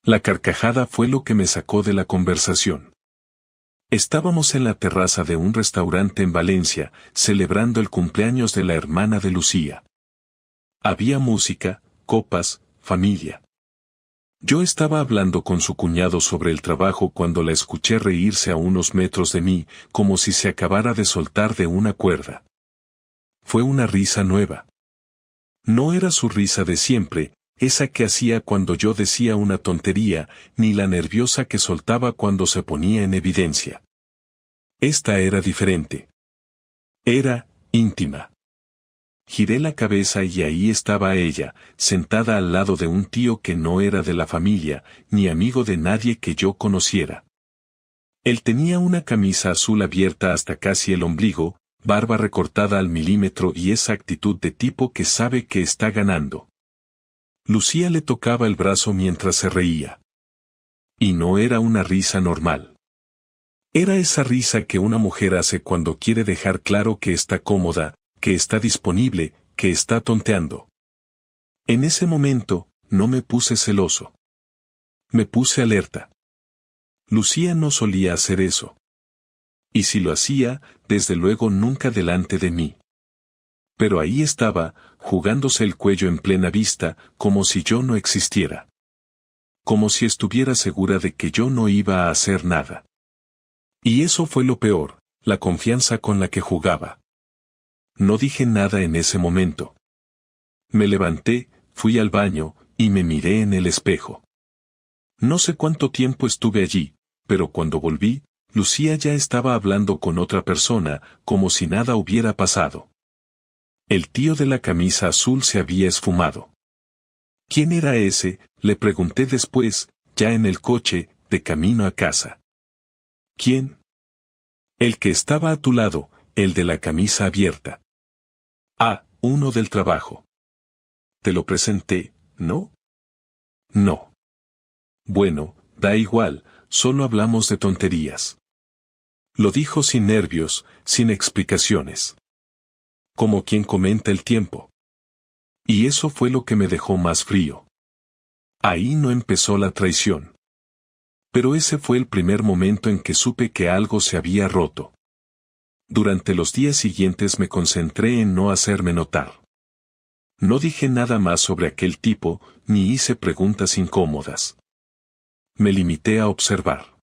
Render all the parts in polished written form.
La carcajada fue lo que me sacó de la conversación. Estábamos en la terraza de un restaurante en Valencia, celebrando el cumpleaños de la hermana de Lucía. Había música, copas, familia. Yo estaba hablando con su cuñado sobre el trabajo cuando la escuché reírse a unos metros de mí, como si se acabara de soltar de una cuerda. Fue una risa nueva. No era su risa de siempre, esa que hacía cuando yo decía una tontería, ni la nerviosa que soltaba cuando se ponía en evidencia. Esta era diferente. Era íntima. Giré la cabeza y ahí estaba ella, sentada al lado de un tío que no era de la familia, ni amigo de nadie que yo conociera. Él tenía una camisa azul abierta hasta casi el ombligo, barba recortada al milímetro y esa actitud de tipo que sabe que está ganando. Lucía le tocaba el brazo mientras se reía. Y no era una risa normal. Era esa risa que una mujer hace cuando quiere dejar claro que está cómoda, que está disponible, que está tonteando. En ese momento, no me puse celoso. Me puse alerta. Lucía no solía hacer eso. Y si lo hacía, desde luego nunca delante de mí. Pero ahí estaba, jugándose el cuello en plena vista, como si yo no existiera. Como si estuviera segura de que yo no iba a hacer nada. Y eso fue lo peor, la confianza con la que jugaba. No dije nada en ese momento. Me levanté, fui al baño, y me miré en el espejo. No sé cuánto tiempo estuve allí, pero cuando volví, Lucía ya estaba hablando con otra persona, como si nada hubiera pasado. El tío de la camisa azul se había esfumado. ¿Quién era ese?, le pregunté después, ya en el coche, de camino a casa. ¿Quién? El que estaba a tu lado, el de la camisa abierta. Ah, uno del trabajo. Te lo presenté, ¿no? No. Bueno, da igual, solo hablamos de tonterías. Lo dijo sin nervios, sin explicaciones. Como quien comenta el tiempo. Y eso fue lo que me dejó más frío. Ahí no empezó la traición. Pero ese fue el primer momento en que supe que algo se había roto. Durante los días siguientes me concentré en no hacerme notar. No dije nada más sobre aquel tipo, ni hice preguntas incómodas. Me limité a observar.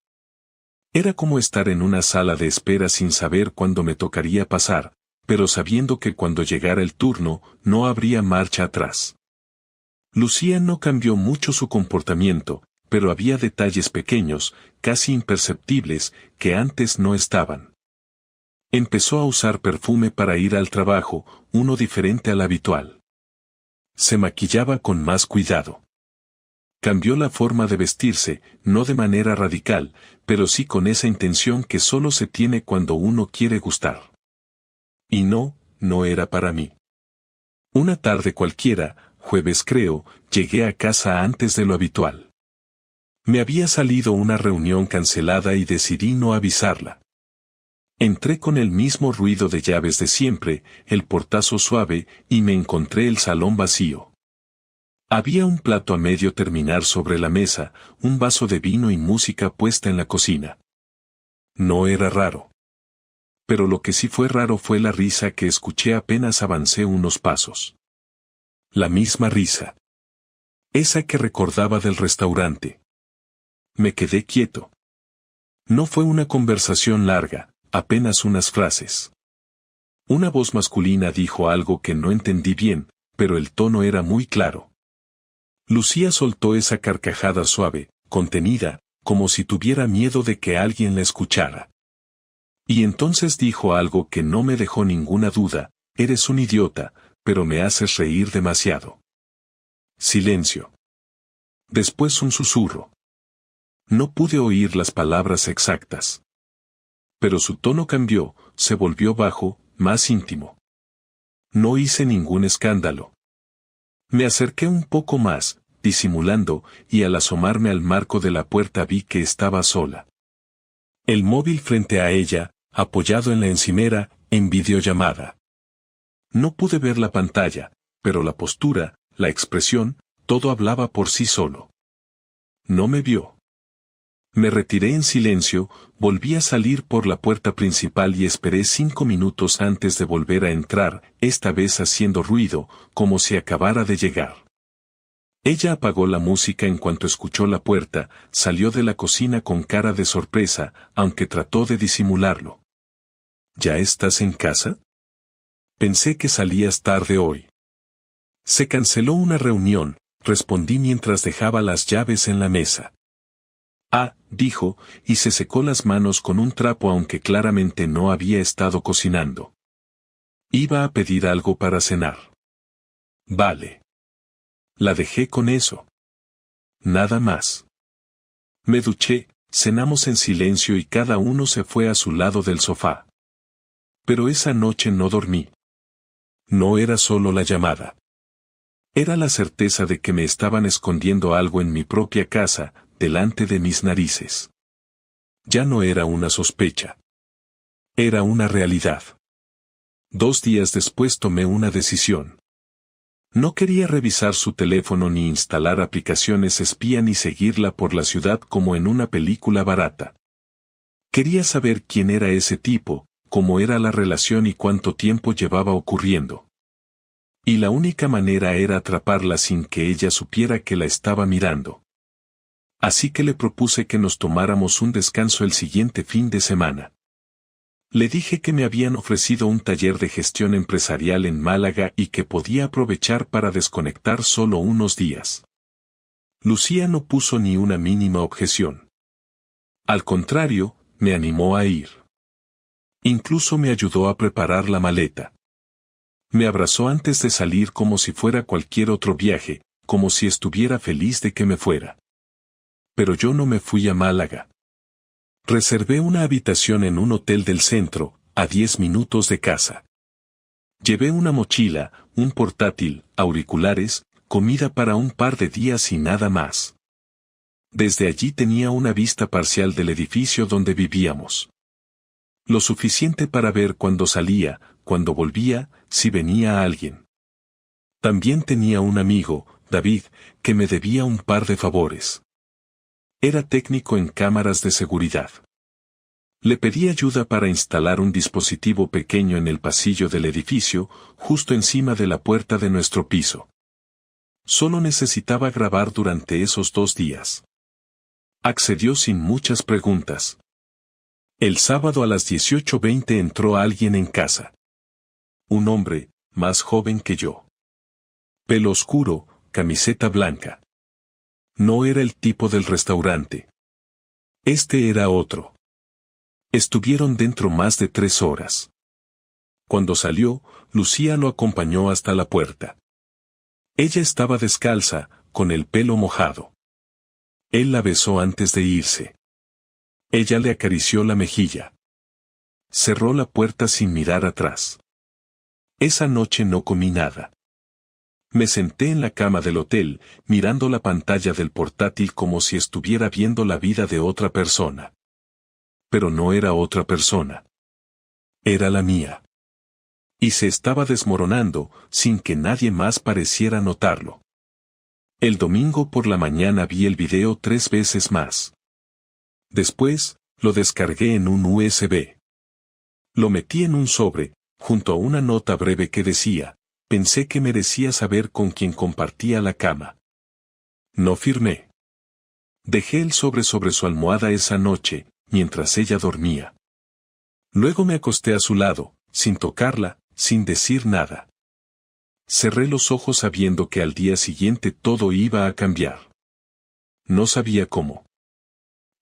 Era como estar en una sala de espera sin saber cuándo me tocaría pasar, pero sabiendo que cuando llegara el turno, no habría marcha atrás. Lucía no cambió mucho su comportamiento, pero había detalles pequeños, casi imperceptibles, que antes no estaban. Empezó a usar perfume para ir al trabajo, uno diferente al habitual. Se maquillaba con más cuidado. Cambió la forma de vestirse, no de manera radical, pero sí con esa intención que solo se tiene cuando uno quiere gustar. Y no era para mí. Una tarde cualquiera, jueves creo, llegué a casa antes de lo habitual. Me había salido una reunión cancelada y decidí no avisarla. Entré con el mismo ruido de llaves de siempre, el portazo suave, y me encontré el salón vacío. Había un plato a medio terminar sobre la mesa, un vaso de vino y música puesta en la cocina. No era raro. Pero lo que sí fue raro fue la risa que escuché apenas avancé unos pasos. La misma risa. Esa que recordaba del restaurante. Me quedé quieto. No fue una conversación larga, apenas unas frases. Una voz masculina dijo algo que no entendí bien, pero el tono era muy claro. Lucía soltó esa carcajada suave, contenida, como si tuviera miedo de que alguien la escuchara. Y entonces dijo algo que no me dejó ninguna duda: eres un idiota, pero me haces reír demasiado. Silencio. Después un susurro. No pude oír las palabras exactas. Pero su tono cambió, se volvió bajo, más íntimo. No hice ningún escándalo. Me acerqué un poco más, disimulando, y al asomarme al marco de la puerta vi que estaba sola. El móvil frente a ella, apoyado en la encimera, en videollamada. No pude ver la pantalla, pero la postura, la expresión, todo hablaba por sí solo. No me vio. Me retiré en silencio, volví a salir por la puerta principal y esperé 5 minutos antes de volver a entrar, esta vez haciendo ruido, como si acabara de llegar. Ella apagó la música en cuanto escuchó la puerta, salió de la cocina con cara de sorpresa, aunque trató de disimularlo. ¿Ya estás en casa? Pensé que salías tarde hoy. Se canceló una reunión, respondí mientras dejaba las llaves en la mesa. Ah, dijo, y se secó las manos con un trapo aunque claramente no había estado cocinando. Iba a pedir algo para cenar. Vale. La dejé con eso. Nada más. Me duché, cenamos en silencio y cada uno se fue a su lado del sofá. Pero esa noche no dormí. No era solo la llamada. Era la certeza de que me estaban escondiendo algo en mi propia casa, delante de mis narices. Ya no era una sospecha. Era una realidad. 2 días después tomé una decisión. No quería revisar su teléfono ni instalar aplicaciones espía ni seguirla por la ciudad como en una película barata. Quería saber quién era ese tipo, cómo era la relación y cuánto tiempo llevaba ocurriendo. Y la única manera era atraparla sin que ella supiera que la estaba mirando. Así que le propuse que nos tomáramos un descanso el siguiente fin de semana. Le dije que me habían ofrecido un taller de gestión empresarial en Málaga y que podía aprovechar para desconectar solo unos días. Lucía no puso ni una mínima objeción. Al contrario, me animó a ir. Incluso me ayudó a preparar la maleta. Me abrazó antes de salir como si fuera cualquier otro viaje, como si estuviera feliz de que me fuera. Pero yo no me fui a Málaga. Reservé una habitación en un hotel del centro, a 10 minutos de casa. Llevé una mochila, un portátil, auriculares, comida para un par de días y nada más. Desde allí tenía una vista parcial del edificio donde vivíamos. Lo suficiente para ver cuando salía, cuando volvía, si venía alguien. También tenía un amigo, David, que me debía un par de favores. Era técnico en cámaras de seguridad. Le pedí ayuda para instalar un dispositivo pequeño en el pasillo del edificio, justo encima de la puerta de nuestro piso. Solo necesitaba grabar durante esos 2 días. Accedió sin muchas preguntas. El sábado a las 18:20 entró alguien en casa. Un hombre, más joven que yo. Pelo oscuro, camiseta blanca. No era el tipo del restaurante. Este era otro. Estuvieron dentro más de 3 horas. Cuando salió, Lucía lo acompañó hasta la puerta. Ella estaba descalza, con el pelo mojado. Él la besó antes de irse. Ella le acarició la mejilla. Cerró la puerta sin mirar atrás. Esa noche no comí nada. Me senté en la cama del hotel, mirando la pantalla del portátil como si estuviera viendo la vida de otra persona. Pero no era otra persona. Era la mía. Y se estaba desmoronando, sin que nadie más pareciera notarlo. El domingo por la mañana vi el video 3 veces más. Después, lo descargué en un USB. Lo metí en un sobre, junto a una nota breve que decía: pensé que merecía saber con quién compartía la cama. No firmé. Dejé el sobre su almohada esa noche, mientras ella dormía. Luego me acosté a su lado, sin tocarla, sin decir nada. Cerré los ojos sabiendo que al día siguiente todo iba a cambiar. No sabía cómo.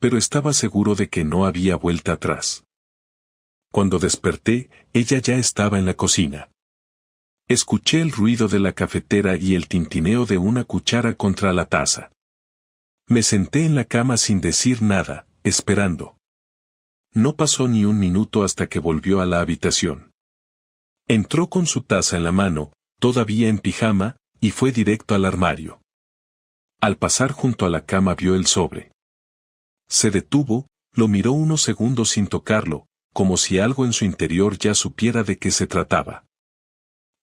Pero estaba seguro de que no había vuelta atrás. Cuando desperté, ella ya estaba en la cocina. Escuché el ruido de la cafetera y el tintineo de una cuchara contra la taza. Me senté en la cama sin decir nada, esperando. No pasó ni un minuto hasta que volvió a la habitación. Entró con su taza en la mano, todavía en pijama, y fue directo al armario. Al pasar junto a la cama vio el sobre. Se detuvo, lo miró unos segundos sin tocarlo, como si algo en su interior ya supiera de qué se trataba.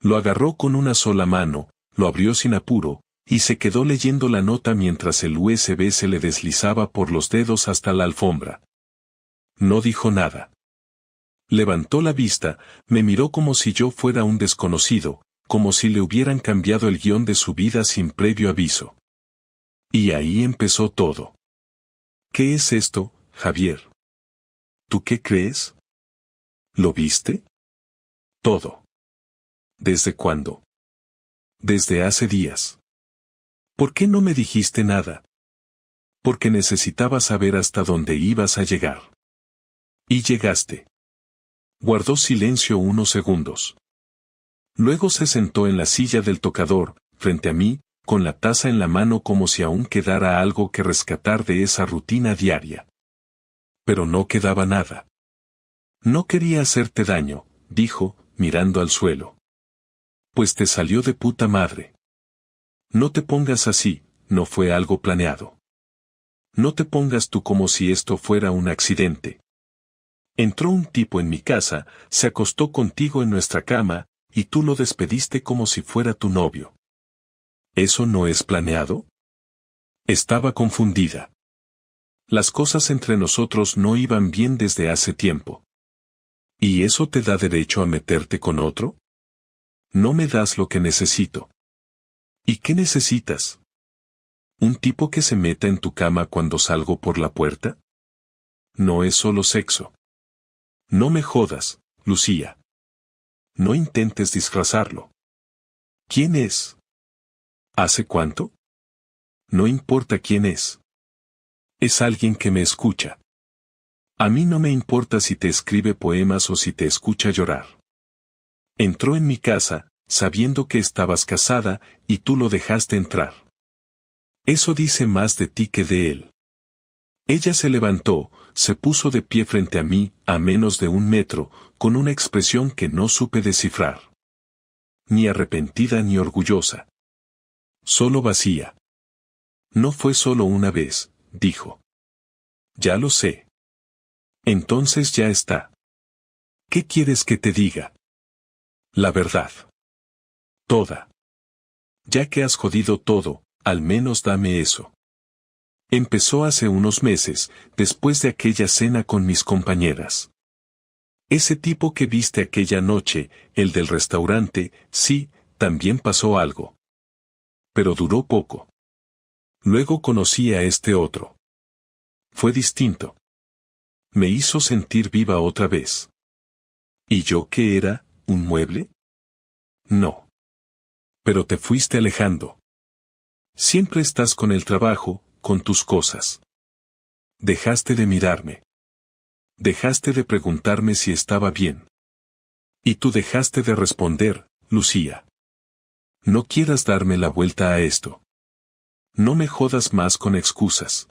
Lo agarró con una sola mano, lo abrió sin apuro, Y se quedó leyendo la nota mientras el USB se le deslizaba por los dedos hasta la alfombra. No dijo nada. Levantó la vista, me miró como si yo fuera un desconocido, como si le hubieran cambiado el guión de su vida sin previo aviso. Y ahí empezó todo. ¿Qué es esto, Javier? ¿Tú qué crees? ¿Lo viste? Todo. ¿Desde cuándo? Desde hace días. ¿Por qué no me dijiste nada? Porque necesitaba saber hasta dónde ibas a llegar. Y llegaste. Guardó silencio unos segundos. Luego se sentó en la silla del tocador, frente a mí, con la taza en la mano como si aún quedara algo que rescatar de esa rutina diaria. Pero no quedaba nada. No quería hacerte daño, dijo, mirando al suelo. Pues te salió de puta madre. No te pongas así, no fue algo planeado. No te pongas tú como si esto fuera un accidente. Entró un tipo en mi casa, se acostó contigo en nuestra cama, y tú lo despediste como si fuera tu novio. ¿Eso no es planeado? Estaba confundida. Las cosas entre nosotros no iban bien desde hace tiempo. ¿Y eso te da derecho a meterte con otro? No me das lo que necesito. ¿Y qué necesitas? ¿Un tipo que se meta en tu cama cuando salgo por la puerta? No es solo sexo. No me jodas, Lucía. No intentes disfrazarlo. ¿Quién es? ¿Hace cuánto? No importa quién es. Es alguien que me escucha. A mí no me importa si te escribe poemas o si te escucha llorar. Entró en mi casa, sabiendo que estabas casada, y tú lo dejaste entrar. Eso dice más de ti que de él. Ella se levantó, se puso de pie frente a mí, a menos de 1 metro, con una expresión que no supe descifrar. Ni arrepentida ni orgullosa. Solo vacía. No fue solo una vez, dijo. Ya lo sé. Entonces ya está. ¿Qué quieres que te diga? La verdad. Toda. Ya que has jodido todo, al menos dame eso. Empezó hace unos meses, después de aquella cena con mis compañeras. Ese tipo que viste aquella noche, el del restaurante, sí, también pasó algo. Pero duró poco. Luego conocí a este otro. Fue distinto. Me hizo sentir viva otra vez. ¿Y yo qué era, un mueble? No. Pero te fuiste alejando. Siempre estás con el trabajo, con tus cosas. Dejaste de mirarme. Dejaste de preguntarme si estaba bien. Y tú dejaste de responder, Lucía. No quieras darme la vuelta a esto. No me jodas más con excusas.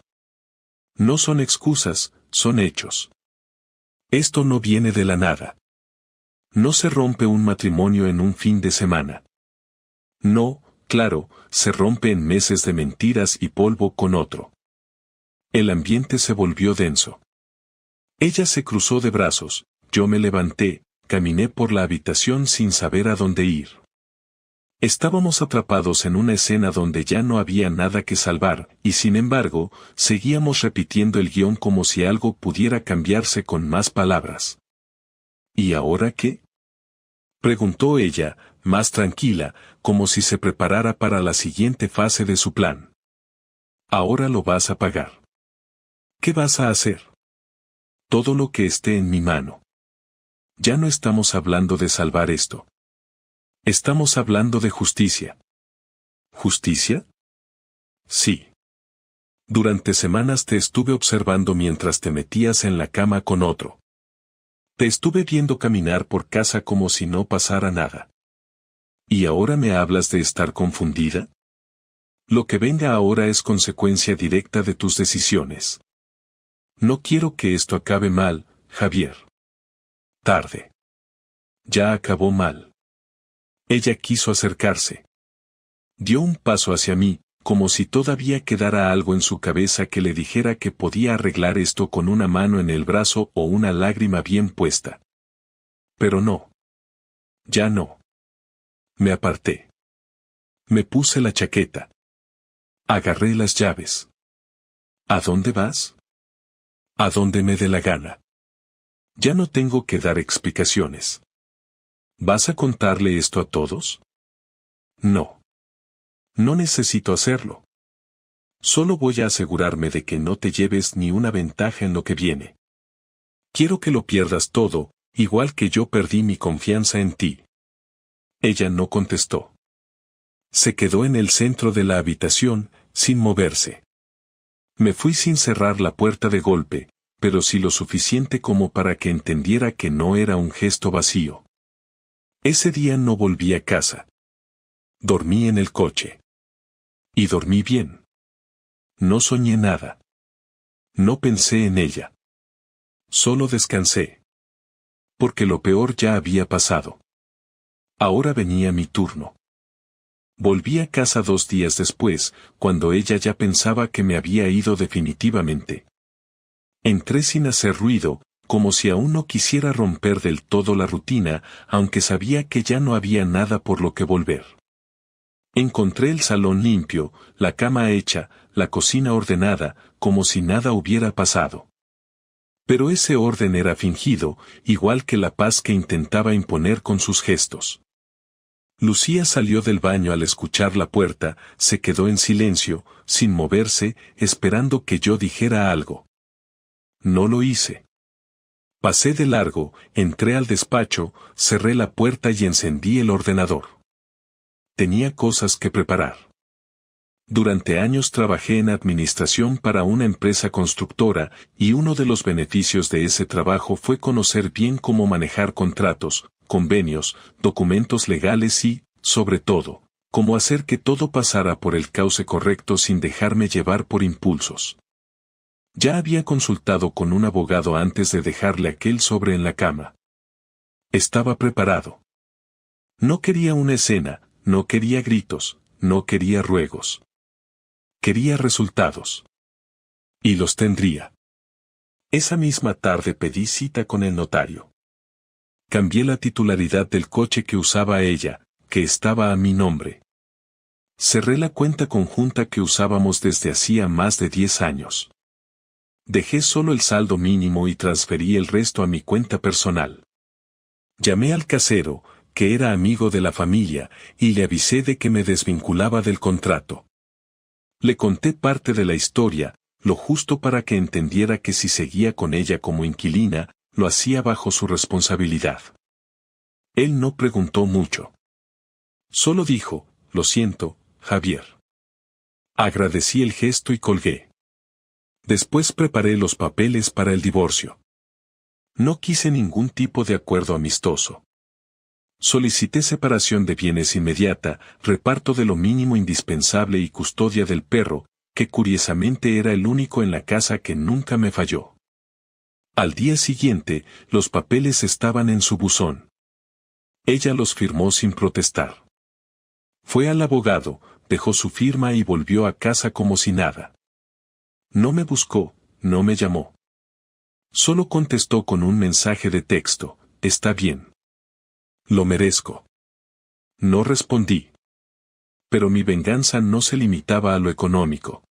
No son excusas, son hechos. Esto no viene de la nada. No se rompe un matrimonio en un fin de semana. No, claro, se rompe en meses de mentiras y polvo con otro. El ambiente se volvió denso. Ella se cruzó de brazos, yo me levanté, caminé por la habitación sin saber a dónde ir. Estábamos atrapados en una escena donde ya no había nada que salvar, y sin embargo, seguíamos repitiendo el guión como si algo pudiera cambiarse con más palabras. ¿Y ahora qué? Preguntó ella, más tranquila, como si se preparara para la siguiente fase de su plan. Ahora lo vas a pagar. ¿Qué vas a hacer? Todo lo que esté en mi mano. Ya no estamos hablando de salvar esto. Estamos hablando de justicia. ¿Justicia? Sí. Durante semanas te estuve observando mientras te metías en la cama con otro. Te estuve viendo caminar por casa como si no pasara nada. ¿Y ahora me hablas de estar confundida? Lo que venga ahora es consecuencia directa de tus decisiones. No quiero que esto acabe mal, Javier. Tarde. Ya acabó mal. Ella quiso acercarse. Dio un paso hacia mí, como si todavía quedara algo en su cabeza que le dijera que podía arreglar esto con una mano en el brazo o una lágrima bien puesta. Pero no. Ya no. Me aparté. Me puse la chaqueta. Agarré las llaves. ¿A dónde vas? A donde me dé la gana. Ya no tengo que dar explicaciones. ¿Vas a contarle esto a todos? No. No necesito hacerlo. Solo voy a asegurarme de que no te lleves ni una ventaja en lo que viene. Quiero que lo pierdas todo, igual que yo perdí mi confianza en ti. Ella no contestó. Se quedó en el centro de la habitación, sin moverse. Me fui sin cerrar la puerta de golpe, pero sí lo suficiente como para que entendiera que no era un gesto vacío. Ese día no volví a casa. Dormí en el coche. Y dormí bien. No soñé nada. No pensé en ella. Solo descansé. Porque lo peor ya había pasado. Ahora venía mi turno. Volví a casa 2 días después, cuando ella ya pensaba que me había ido definitivamente. Entré sin hacer ruido, como si aún no quisiera romper del todo la rutina, aunque sabía que ya no había nada por lo que volver. Encontré el salón limpio, la cama hecha, la cocina ordenada, como si nada hubiera pasado. Pero ese orden era fingido, igual que la paz que intentaba imponer con sus gestos. Lucía salió del baño al escuchar la puerta, se quedó en silencio, sin moverse, esperando que yo dijera algo. No lo hice. Pasé de largo, entré al despacho, cerré la puerta y encendí el ordenador. Tenía cosas que preparar. Durante años trabajé en administración para una empresa constructora, y uno de los beneficios de ese trabajo fue conocer bien cómo manejar contratos, convenios, documentos legales y, sobre todo, cómo hacer que todo pasara por el cauce correcto sin dejarme llevar por impulsos. Ya había consultado con un abogado antes de dejarle aquel sobre en la cama. Estaba preparado. No quería una escena, no quería gritos, no quería ruegos. Quería resultados. Y los tendría. Esa misma tarde pedí cita con el notario. Cambié la titularidad del coche que usaba ella, que estaba a mi nombre. Cerré la cuenta conjunta que usábamos desde hacía más de 10 años. Dejé solo el saldo mínimo y transferí el resto a mi cuenta personal. Llamé al casero, que era amigo de la familia, y le avisé de que me desvinculaba del contrato. Le conté parte de la historia, lo justo para que entendiera que si seguía con ella como inquilina, lo hacía bajo su responsabilidad. Él no preguntó mucho. Solo dijo, lo siento, Javier. Agradecí el gesto y colgué. Después preparé los papeles para el divorcio. No quise ningún tipo de acuerdo amistoso. Solicité separación de bienes inmediata, reparto de lo mínimo indispensable y custodia del perro, que curiosamente era el único en la casa que nunca me falló. Al día siguiente, los papeles estaban en su buzón. Ella los firmó sin protestar. Fue al abogado, dejó su firma y volvió a casa como si nada. No me buscó, no me llamó. Solo contestó con un mensaje de texto, está bien. Lo merezco. No respondí. Pero mi venganza no se limitaba a lo económico.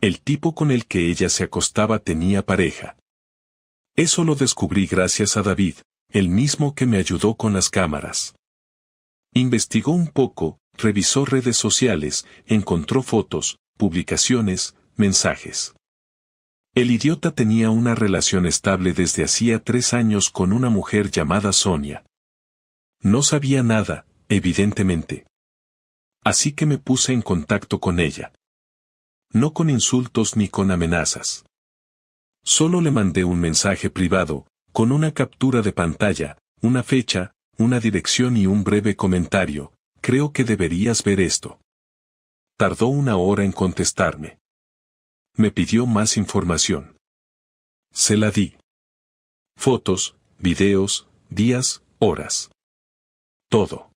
El tipo con el que ella se acostaba tenía pareja. Eso lo descubrí gracias a David, el mismo que me ayudó con las cámaras. Investigó un poco, revisó redes sociales, encontró fotos, publicaciones, mensajes. El idiota tenía una relación estable desde hacía 3 años con una mujer llamada Sonia. No sabía nada, evidentemente. Así que me puse en contacto con ella. No con insultos ni con amenazas. Solo le mandé un mensaje privado, con una captura de pantalla, una fecha, una dirección y un breve comentario, creo que deberías ver esto. Tardó 1 hora en contestarme. Me pidió más información. Se la di. Fotos, videos, días, horas. Todo.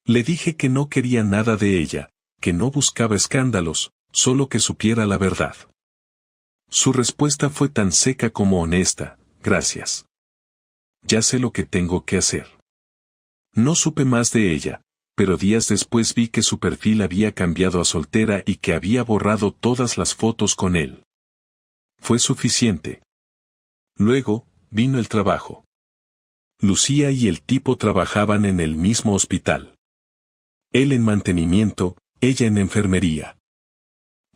Le dije que no quería nada de ella, que no buscaba escándalos, solo que supiera la verdad. Su respuesta fue tan seca como honesta, gracias. Ya sé lo que tengo que hacer. No supe más de ella, pero días después vi que su perfil había cambiado a soltera y que había borrado todas las fotos con él. Fue suficiente. Luego, vino el trabajo. Lucía y el tipo trabajaban en el mismo hospital. Él en mantenimiento, ella en enfermería.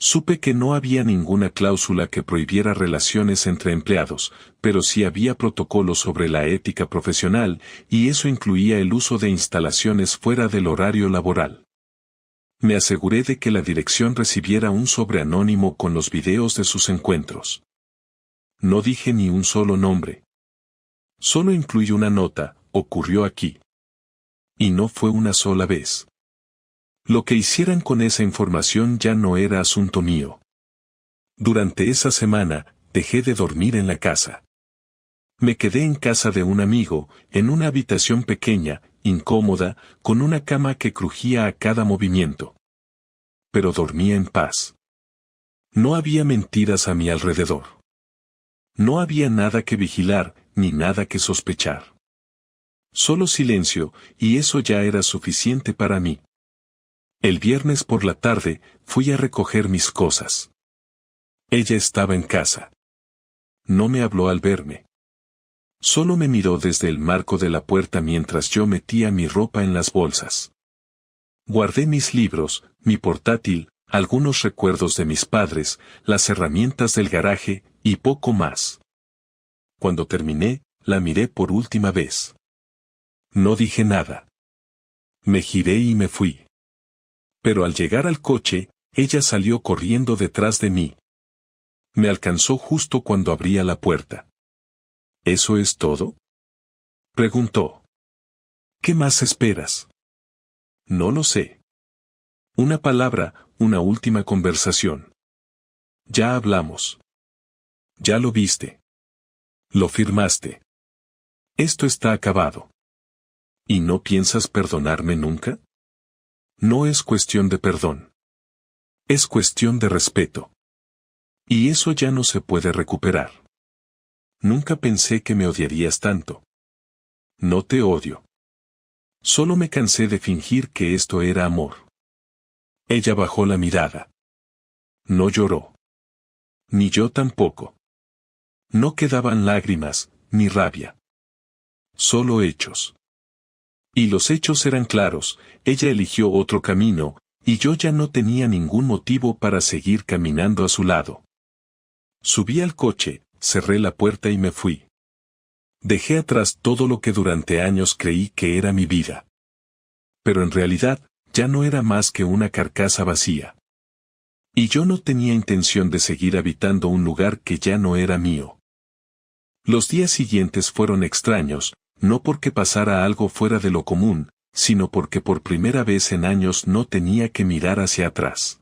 Supe que no había ninguna cláusula que prohibiera relaciones entre empleados, pero sí había protocolos sobre la ética profesional, y eso incluía el uso de instalaciones fuera del horario laboral. Me aseguré de que la dirección recibiera un sobre anónimo con los videos de sus encuentros. No dije ni un solo nombre. Solo incluí una nota: ocurrió aquí. Y no fue una sola vez. Lo que hicieran con esa información ya no era asunto mío. Durante esa semana, dejé de dormir en la casa. Me quedé en casa de un amigo, en una habitación pequeña, incómoda, con una cama que crujía a cada movimiento. Pero dormía en paz. No había mentiras a mi alrededor. No había nada que vigilar, ni nada que sospechar. Solo silencio, y eso ya era suficiente para mí. El viernes por la tarde, fui a recoger mis cosas. Ella estaba en casa. No me habló al verme. Solo me miró desde el marco de la puerta mientras yo metía mi ropa en las bolsas. Guardé mis libros, mi portátil, algunos recuerdos de mis padres, las herramientas del garaje, y poco más. Cuando terminé, la miré por última vez. No dije nada. Me giré y me fui. Pero al llegar al coche, ella salió corriendo detrás de mí. Me alcanzó justo cuando abría la puerta. ¿Eso es todo?, preguntó. ¿Qué más esperas? No lo sé. Una palabra, una última conversación. Ya hablamos. Ya lo viste. Lo firmaste. Esto está acabado. ¿Y no piensas perdonarme nunca? No es cuestión de perdón. Es cuestión de respeto. Y eso ya no se puede recuperar. Nunca pensé que me odiarías tanto. No te odio. Solo me cansé de fingir que esto era amor. Ella bajó la mirada. No lloró. Ni yo tampoco. No quedaban lágrimas, ni rabia. Solo hechos. Y los hechos eran claros: ella eligió otro camino, y yo ya no tenía ningún motivo para seguir caminando a su lado. Subí al coche, cerré la puerta y me fui. Dejé atrás todo lo que durante años creí que era mi vida. Pero en realidad, ya no era más que una carcasa vacía. Y yo no tenía intención de seguir habitando un lugar que ya no era mío. Los días siguientes fueron extraños, no porque pasara algo fuera de lo común, sino porque por primera vez en años no tenía que mirar hacia atrás.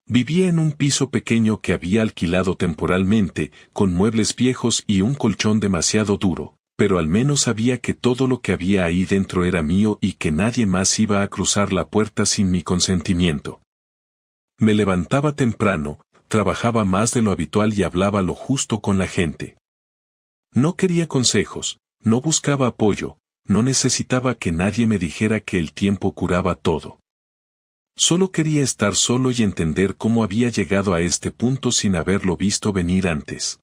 Vivía en un piso pequeño que había alquilado temporalmente, con muebles viejos y un colchón demasiado duro, pero al menos sabía que todo lo que había ahí dentro era mío y que nadie más iba a cruzar la puerta sin mi consentimiento. Me levantaba temprano, trabajaba más de lo habitual y hablaba lo justo con la gente. No quería consejos, no buscaba apoyo, no necesitaba que nadie me dijera que el tiempo curaba todo. Solo quería estar solo y entender cómo había llegado a este punto sin haberlo visto venir antes.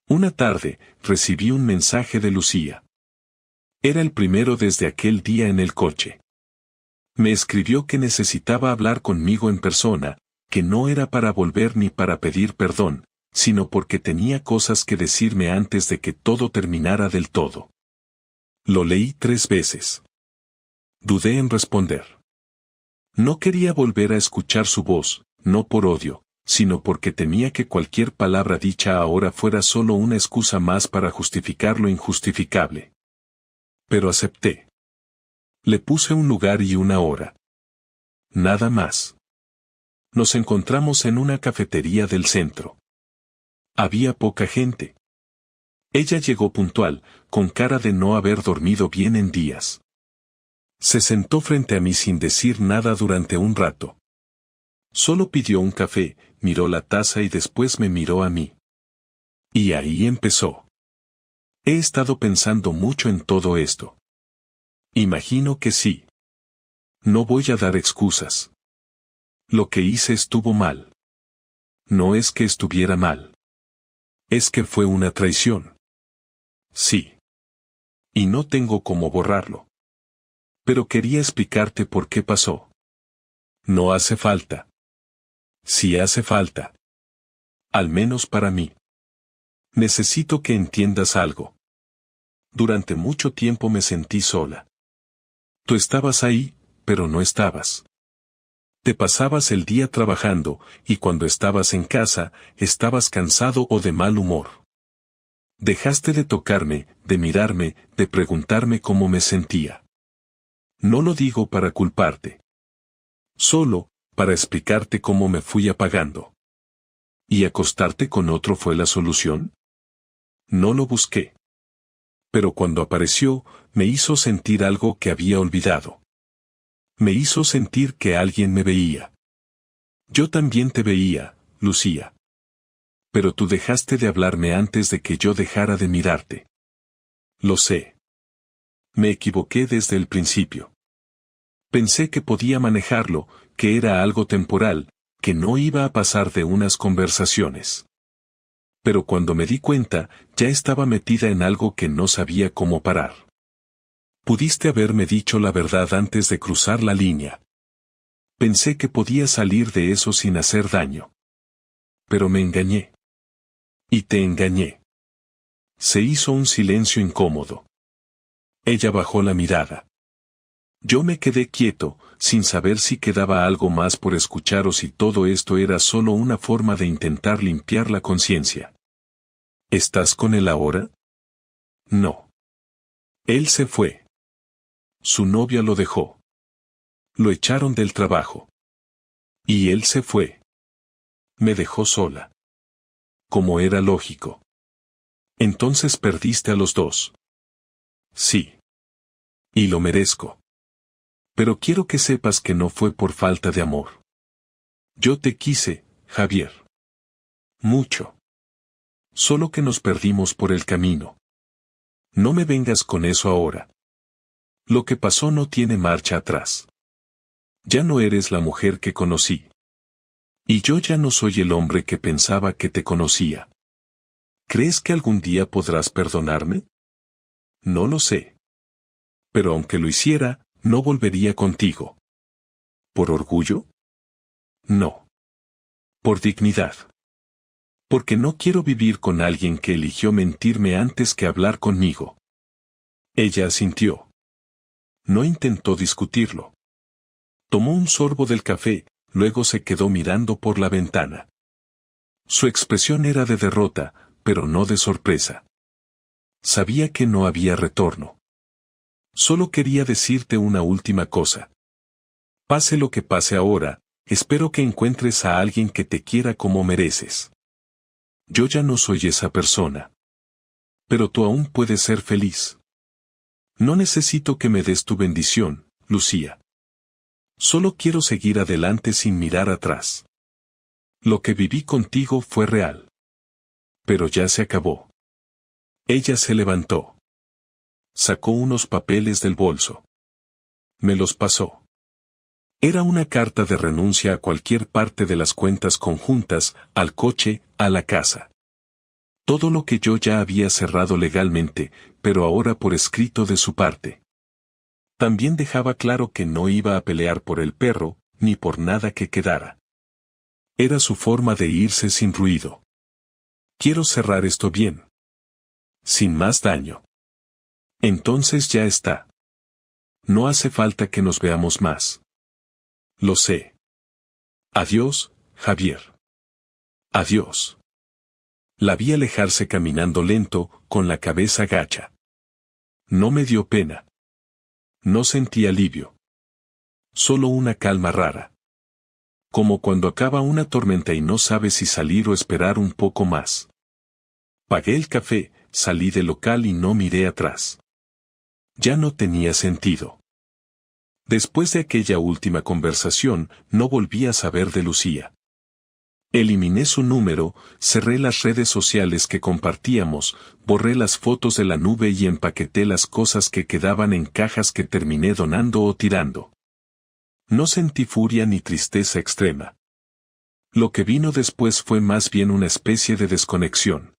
Una tarde, recibí un mensaje de Lucía. Era el primero desde aquel día en el coche. Me escribió que necesitaba hablar conmigo en persona, que no era para volver ni para pedir perdón, sino porque tenía cosas que decirme antes de que todo terminara del todo. Lo leí 3 veces. Dudé en responder. No quería volver a escuchar su voz, no por odio, sino porque temía que cualquier palabra dicha ahora fuera solo una excusa más para justificar lo injustificable. Pero acepté. Le puse un lugar y una hora. Nada más. Nos encontramos en una cafetería del centro. Había poca gente. Ella llegó puntual, con cara de no haber dormido bien en días. Se sentó frente a mí sin decir nada durante un rato. Solo pidió un café, miró la taza y después me miró a mí. Y ahí empezó. He estado pensando mucho en todo esto. Imagino que sí. No voy a dar excusas. Lo que hice estuvo mal. No es que estuviera mal. Es que fue una traición. Sí. Y no tengo cómo borrarlo. Pero quería explicarte por qué pasó. No hace falta. Sí hace falta. Al menos para mí. Necesito que entiendas algo. Durante mucho tiempo me sentí sola. Tú estabas ahí, pero no estabas. Te pasabas el día trabajando, y cuando estabas en casa, estabas cansado o de mal humor. Dejaste de tocarme, de mirarme, de preguntarme cómo me sentía. No lo digo para culparte. Solo, para explicarte cómo me fui apagando. ¿Y acostarte con otro fue la solución? No lo busqué. Pero cuando apareció, me hizo sentir algo que había olvidado. Me hizo sentir que alguien me veía. Yo también te veía, Lucía. Pero tú dejaste de hablarme antes de que yo dejara de mirarte. Lo sé. Me equivoqué desde el principio. Pensé que podía manejarlo, que era algo temporal, que no iba a pasar de unas conversaciones. Pero cuando me di cuenta, ya estaba metida en algo que no sabía cómo parar. Pudiste haberme dicho la verdad antes de cruzar la línea. Pensé que podía salir de eso sin hacer daño. Pero me engañé. Y te engañé. Se hizo un silencio incómodo. Ella bajó la mirada. Yo me quedé quieto, sin saber si quedaba algo más por escuchar o si todo esto era solo una forma de intentar limpiar la conciencia. ¿Estás con él ahora? No. Él se fue. Su novia lo dejó. Lo echaron del trabajo. Y él se fue. Me dejó sola. Como era lógico. Entonces perdiste a los dos. Sí. Y lo merezco. Pero quiero que sepas que no fue por falta de amor. Yo te quise, Javier. Mucho. Solo que nos perdimos por el camino. No me vengas con eso ahora. Lo que pasó no tiene marcha atrás. Ya no eres la mujer que conocí. Y yo ya no soy el hombre que pensaba que te conocía. ¿Crees que algún día podrás perdonarme? No lo sé. Pero aunque lo hiciera, no volvería contigo. ¿Por orgullo? No. Por dignidad. Porque no quiero vivir con alguien que eligió mentirme antes que hablar conmigo. Ella asintió. No intentó discutirlo. Tomó un sorbo del café, luego se quedó mirando por la ventana. Su expresión era de derrota, pero no de sorpresa. Sabía que no había retorno. Solo quería decirte una última cosa. Pase lo que pase ahora, espero que encuentres a alguien que te quiera como mereces. Yo ya no soy esa persona. Pero tú aún puedes ser feliz. No necesito que me des tu bendición, Lucía. Solo quiero seguir adelante sin mirar atrás. Lo que viví contigo fue real. Pero ya se acabó. Ella se levantó. Sacó unos papeles del bolso. Me los pasó. Era una carta de renuncia a cualquier parte de las cuentas conjuntas, al coche, a la casa. Todo lo que yo ya había cerrado legalmente, pero ahora por escrito de su parte. También dejaba claro que no iba a pelear por el perro, ni por nada que quedara. Era su forma de irse sin ruido. Quiero cerrar esto bien. Sin más daño. Entonces ya está. No hace falta que nos veamos más. Lo sé. Adiós, Javier. Adiós. La vi alejarse caminando lento, con la cabeza gacha. No me dio pena. No sentí alivio. Solo una calma rara. Como cuando acaba una tormenta y no sabes si salir o esperar un poco más. Pagué el café, salí del local y no miré atrás. Ya no tenía sentido. Después de aquella última conversación, no volví a saber de Lucía. Eliminé su número, cerré las redes sociales que compartíamos, borré las fotos de la nube y empaqueté las cosas que quedaban en cajas que terminé donando o tirando. No sentí furia ni tristeza extrema. Lo que vino después fue más bien una especie de desconexión.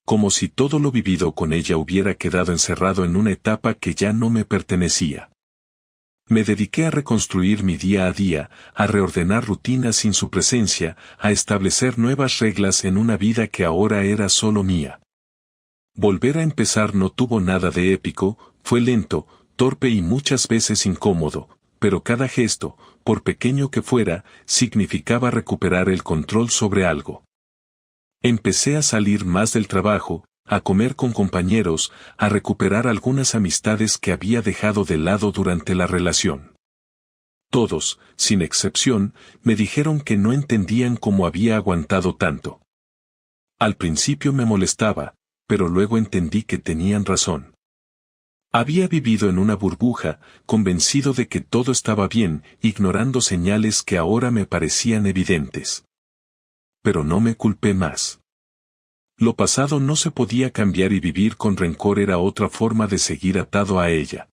Como si todo lo vivido con ella hubiera quedado encerrado en una etapa que ya no me pertenecía. Me dediqué a reconstruir mi día a día, a reordenar rutinas sin su presencia, a establecer nuevas reglas en una vida que ahora era solo mía. Volver a empezar no tuvo nada de épico, fue lento, torpe y muchas veces incómodo, pero cada gesto, por pequeño que fuera, significaba recuperar el control sobre algo. Empecé a salir más del trabajo, a comer con compañeros, a recuperar algunas amistades que había dejado de lado durante la relación. Todos, sin excepción, me dijeron que no entendían cómo había aguantado tanto. Al principio me molestaba, pero luego entendí que tenían razón. Había vivido en una burbuja, convencido de que todo estaba bien, ignorando señales que ahora me parecían evidentes. Pero no me culpé más. Lo pasado no se podía cambiar y vivir con rencor era otra forma de seguir atado a ella.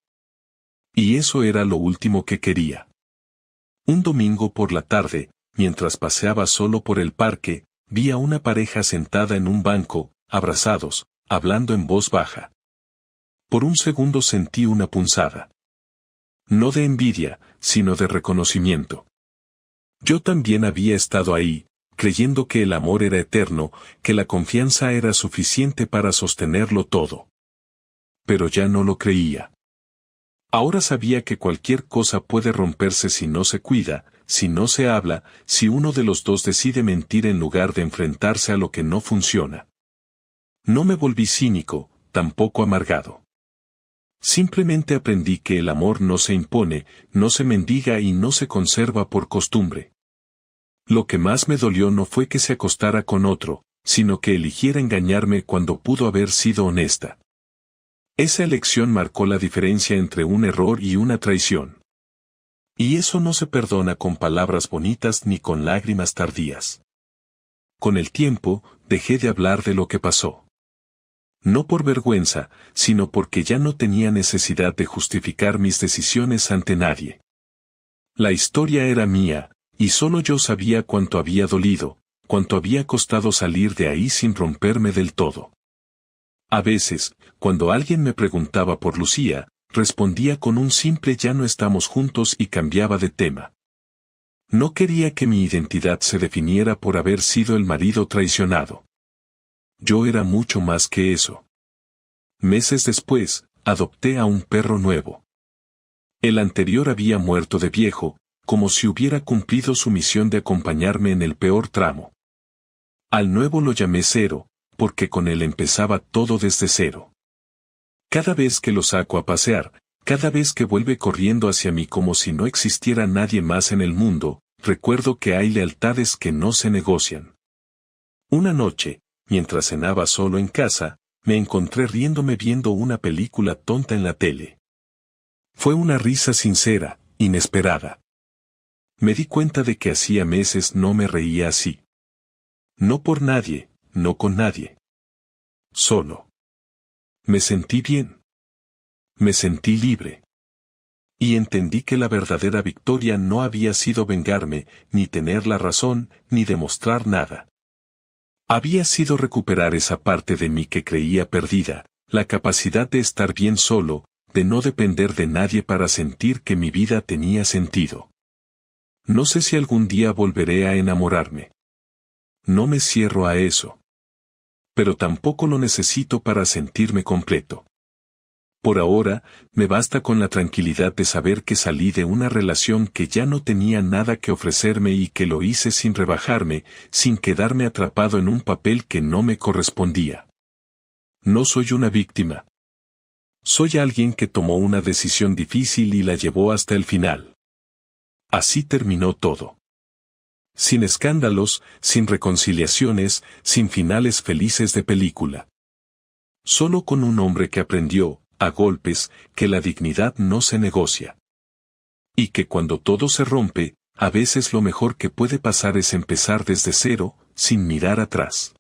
Y eso era lo último que quería. Un domingo por la tarde, mientras paseaba solo por el parque, vi a una pareja sentada en un banco, abrazados, hablando en voz baja. Por un segundo sentí una punzada. No de envidia, sino de reconocimiento. Yo también había estado ahí, creyendo que el amor era eterno, que la confianza era suficiente para sostenerlo todo. Pero ya no lo creía. Ahora sabía que cualquier cosa puede romperse si no se cuida, si no se habla, si uno de los dos decide mentir en lugar de enfrentarse a lo que no funciona. No me volví cínico, tampoco amargado. Simplemente aprendí que el amor no se impone, no se mendiga y no se conserva por costumbre. Lo que más me dolió no fue que se acostara con otro, sino que eligiera engañarme cuando pudo haber sido honesta. Esa elección marcó la diferencia entre un error y una traición. Y eso no se perdona con palabras bonitas ni con lágrimas tardías. Con el tiempo, dejé de hablar de lo que pasó. No por vergüenza, sino porque ya no tenía necesidad de justificar mis decisiones ante nadie. La historia era mía, y solo yo sabía cuánto había dolido, cuánto había costado salir de ahí sin romperme del todo. A veces, cuando alguien me preguntaba por Lucía, respondía con un simple "ya no estamos juntos" y cambiaba de tema. No quería que mi identidad se definiera por haber sido el marido traicionado. Yo era mucho más que eso. Meses después, adopté a un perro nuevo. El anterior había muerto de viejo, como si hubiera cumplido su misión de acompañarme en el peor tramo. Al nuevo lo llamé Cero, porque con él empezaba todo desde cero. Cada vez que lo saco a pasear, cada vez que vuelve corriendo hacia mí como si no existiera nadie más en el mundo, recuerdo que hay lealtades que no se negocian. Una noche, mientras cenaba solo en casa, me encontré riéndome viendo una película tonta en la tele. Fue una risa sincera, inesperada. Me di cuenta de que hacía meses no me reía así. No por nadie, no con nadie. Solo. Me sentí bien. Me sentí libre. Y entendí que la verdadera victoria no había sido vengarme, ni tener la razón, ni demostrar nada. Había sido recuperar esa parte de mí que creía perdida, la capacidad de estar bien solo, de no depender de nadie para sentir que mi vida tenía sentido. No sé si algún día volveré a enamorarme. No me cierro a eso. Pero tampoco lo necesito para sentirme completo. Por ahora, me basta con la tranquilidad de saber que salí de una relación que ya no tenía nada que ofrecerme y que lo hice sin rebajarme, sin quedarme atrapado en un papel que no me correspondía. No soy una víctima. Soy alguien que tomó una decisión difícil y la llevó hasta el final. Así terminó todo. Sin escándalos, sin reconciliaciones, sin finales felices de película. Solo con un hombre que aprendió, a golpes, que la dignidad no se negocia. Y que cuando todo se rompe, a veces lo mejor que puede pasar es empezar desde cero, sin mirar atrás.